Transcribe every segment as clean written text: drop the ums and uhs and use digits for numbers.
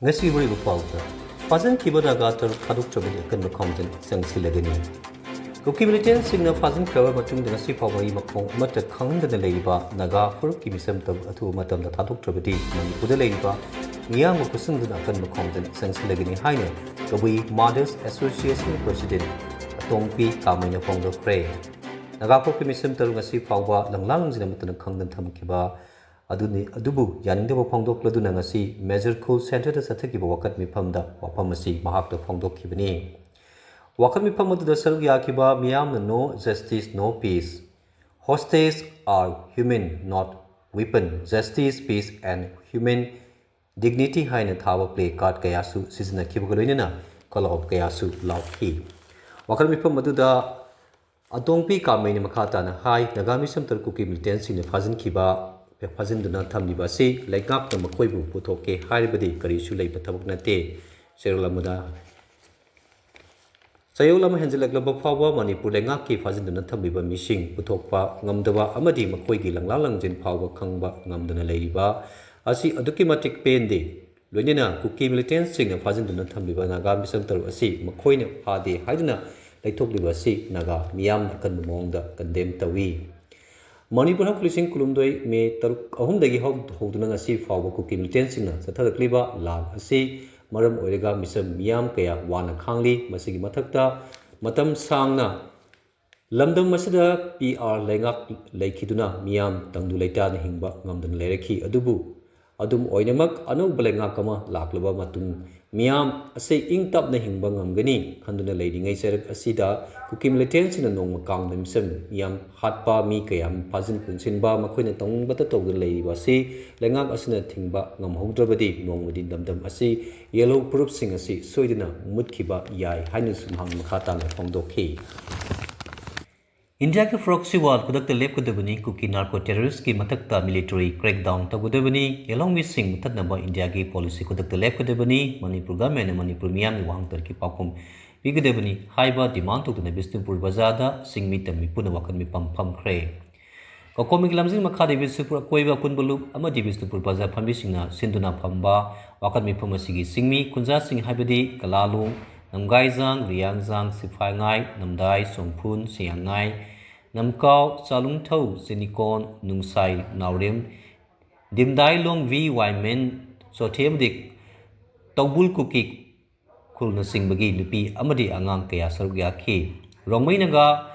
ngasi wari bupalta Phajinkhiba Naga Thadoktrabadi Akanba Khongjang Changsinlagani Kuki militant singna Phajinkhiba matungda ngasi phawai makhong amata khangdana leiba Naga furukki misam tab athu matamda Thadoktrabadi Manipur leiba miyang kusungdana Akanba Khongjang Changsinlagani haina Kabui Mothers Association President Atongpi Kamaina Phongdokre Naga furukki misam tab ngasi phawba langlang jina matana khangdan thamkiba adubu yaningdaba phongdokladuna ngasi Major Cool Center da sathakiba wakat mifamda wafam asi mahakta phongdokkibani wakat mifam aduda saruk yakiba miyamna no justice no peace hostages are human not weapon justice peace and human dignity haina thaba play card kayasu sizna kibagaloinana call out kayasu lauki wakat mifam aduda atongpi kamaini makhata na hai nagami samtar kuki militancy ne Phajinkhiba Phajinkhiba thamlibasi laikap na makoibu puthoke hairibadi karisu leiba thabak nate serolamada sayolama henjelaglaba phawa Manipur laingap ki Phajinkhiba thamliba mising puthokpa ngamdaba amadi makoigi langlalangjin phawa khangba ngamdana leiriba asi aduki matik pende loinena kuki militant sing na Phajinkhiba thamliba naga misam taru asi makoine phade haiduna laithokliba si naga miyam akan mongda condemn tawi Manipur Policing Kulumdoi me taruk ahumdagi hoduna ngasi fawba kuki militant singna sathadakliba lag asi maram oirega misam miyam kaya wana khangli masigi mathakta matam sangna lamdam masida PR lengak leikiduna miyam tangdu leita na hingba ngamdan leiraki adubu adum oinamak anu balengak kama laklaba matung miyam ase ingtap na hingba ngamgani khanduna leiringai serak asida kuki militant sina nongma kangdam sem miyam hatpa mi kayam phajin punsinba makoina tongbata tawda leiriba si lengak asina thingba ngamhaudrabadi nongmadi damdam asi yellow proof sing asi soidina mutkhiba yai hainu sumhang makhata na phongdokhi India ke proxy war kudakta lepkadabani kuki narco terrorist ki matakta military crackdown tagudabani yalong with sing mutadnaba India ki policy kudakta lepkadabani Manipur government Manipur miyam wang tarki pakum bigadabani haiba demand to na Bisnupur bazada singmi tammi puna wakan mi pam khre kokomik lamjing makhade Bisnupur koiba kunbulu amadi Bisnupur bazar phambi singna sinduna phamba wakan mi phamasigi singmi kunja sing haibadi kalalu Namgaizang, Riangzang, Sifangai, Namdai, Songphun, Siangai, Namkau, Chalungthau, Sinikon, Nungsai, Naurim, Dimdai Long V. Wyman, Sothemdik, Taubul Kukik, Kulna Singbagi, Lupi, Amadi Angang Kaya Sarugyaki, Rongmai Naga,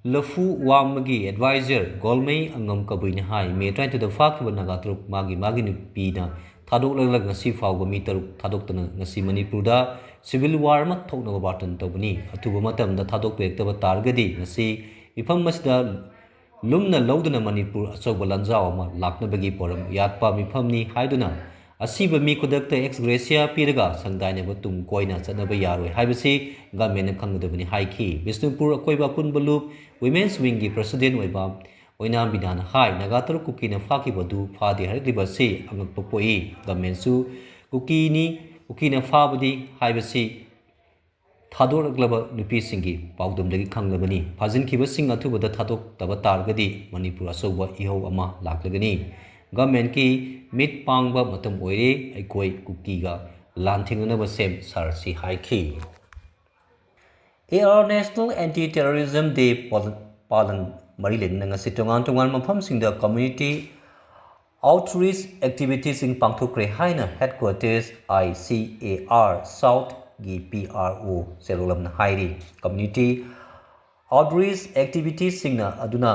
Lafu Wamagi, Advisor, Golmei, Angam Kabin Hai, may try to the Phajinkhiba Naga Truk Magi Nupi Thadoklaga ngasi fawba mi taruk thadokdana ngasi Manipurda civil war ma thoknaba bartan tawbani atuba matamda thadokpektaba targadi ngasi mifam masida lumna lawduna Manipur achawba lanjaw ama laknabagi poram yatpa mifamni haiduna asiba mi kudakta ex gracia piraga sangdainaba tum koina chanaba yaroi haibasi government khangdabani haiki Bisnupur akoiba punbalu women's wing gi president oiba oina bidana hai nagatar kuki na faki badu phadi haribasi angak popoi gamensu kuki na fabadi haibasi thadoraklaba nupi singi paudamdagi khanglabani Phajinkhiba sing athubada thadok taba targadi Manipur asoba ihau ama laklagani government ki mit pangba matam oire aikoi kuki ga lanthingnaba sem sarsi haiki AR National Anti-Terrorism Day palan Marilyn ngasi tongan mafam singda community outreach activities in pangthokre haina headquarters ICAR South gi PRO serolam na hairi community outreach activities singna aduna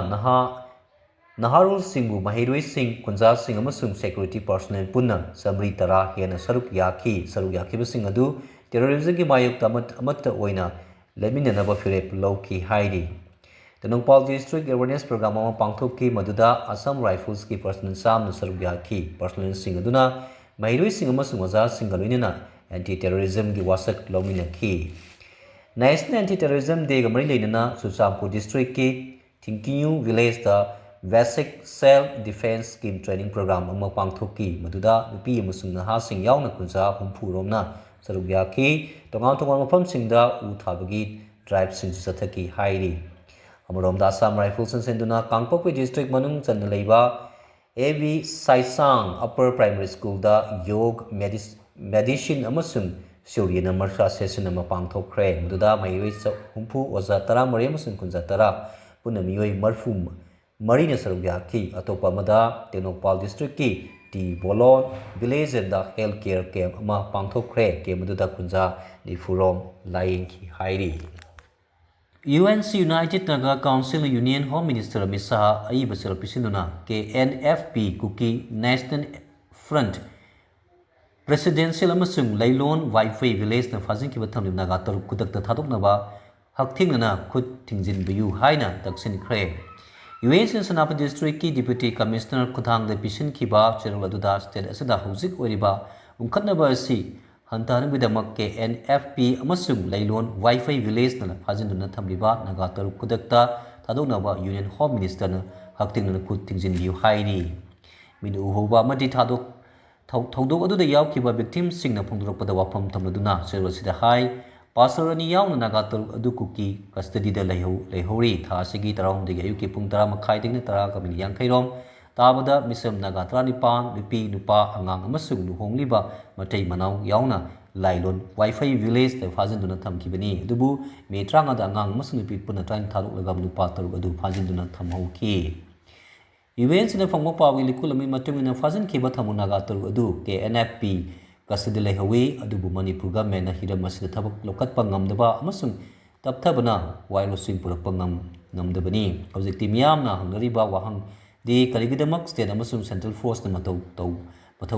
naharul singbu mahiroi sing kunja sing amasung security personnel punna sabri tara hena saruk yaki sing adu terrorism gi mayuk tamat amatta oina leminanaba firep lowki hairi The Nongpal District Awareness Program ama pangthokki maduda Assam Rifles ki personnel sam sarugya ki personnel sing aduna mahiroi sing amasung oza singaloinena anti-terrorism gi wasak lomina ki National Anti-Terrorism Day ga mari leinana Suchampur District ki Thingkiu Village da Basic Self Defense Scheme Training Program ama pangthokki maduda nupi amasung naha sing yauna kunja humpu romna sarugya ki tongan mafam singda u thabagi tribe sing sathaki hairi Amoromda Assam Rifles and Senduna Kangpokpi District Manung Chanleiba AV Saisang Upper Primary School da Yog medicine amasung siuriana marsha session ama pangthokre mududa mairoi humpu oza tara mari amasung kunja tara puna miyoi marfu marina saruk yaki atopa amada tenokpal district ki di bolon village da health care camp ama pangthokre ke mududa kunja di furom laing ki hairi UNC United Naga Council Union Home Minister Misa Aibasel Pisinuna KNFP Kuki National Front Presidential amasung Lailon Wi-Fi Village na Phajinkhiba Naga taruk khudakta thadoknaba hakthingna khud thingjin biu haina daksin khre UNC Sanapa District ki Deputy Commissioner Khudang de Phajinkhiba Cherol aduda state asada hujik oriba umkhatnaba asi hantana bidamak KNFP amasung Lailon Wi-Fi Village na phajinduna thamliba naga taruk khudakta thadoknaba Union Home Minister na haktingna khud thingjin biu haini minu hoba madi thadok Thadok aduda yaukiba victims singna phongdorokpada wafam thamladuna serosida hai pasarani yauna naga taruk adu kuki custody da leihori tha asigi tarawm digi ayuki pung 10 makhai dingna 10 kamini yankairom tabada misam naga 35 nupi nupa angang amasung luhongliba matai manau yauna lailon wifi village da phajinduna thamkibani adubu me 30 da angang amasung nupi puna train thadok nupa taruk adu phajinduna thamhauki Events na phangma pawi likulami matungina Phajinkhiba naga taruk adu KNFP custody lehawi adubu Manipur government na hiram asida thabak lokatpa ngamdaba amasung tapthabana wailosing purakpa ngamdabani hojikti miyamna hangnariba wahang di kaligidamak state amasung central force na mathau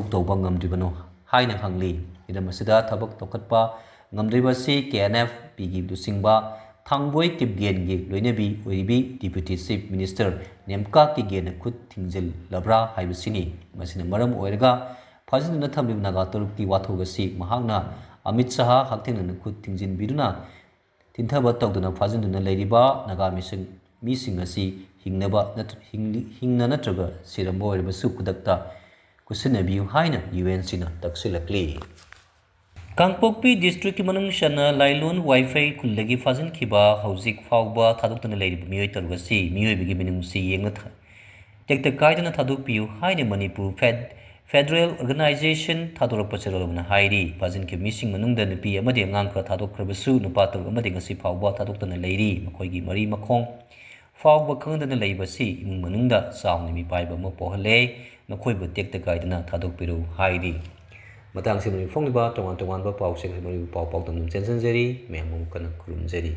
tawba ngamdribano haina hangli hiram asida thabak lokatpa ngamdribasi KNFP gi dusingba Thangboy Kipgen gi loinabi oiribi Deputy Chief Minister Nemka ki gena khud thingjil labra haibasini masina maram oiraga phajinduna thamlib naga taruk ki wathogasi mahakna Amit Shah hakthengna khud thingjin biduna tinthaba tawduna phajinduna leiriba naga mising asi hingna natraga sirambo oiribasu khudakta kusinabi haina UNC na taksilakli Kangpokpi district ki manung shana Lailon Wi-Fi kullagi Phajinkhiba hojik fawba thadokna leiriba miyoi tarugasi miyoi bigi minungsi yengna tekta kaidana thadokpiu haina Manipur Federal Organization thadorappa cherolna hairi Phajinkhiba mising manungda nupi amadi angang kra thadokrabasu nupa taruk amadi ngasi fawba thadokna leiri makhoi mari makhong fawba khangdana leibasi imung manungda saungni mi paiba ma pohale makhoi tekta kaidana thadokpiru hairi Matang si mani phong liba tongan ba pau sek mani pau tamnum chen jeri memum kana kurum jeri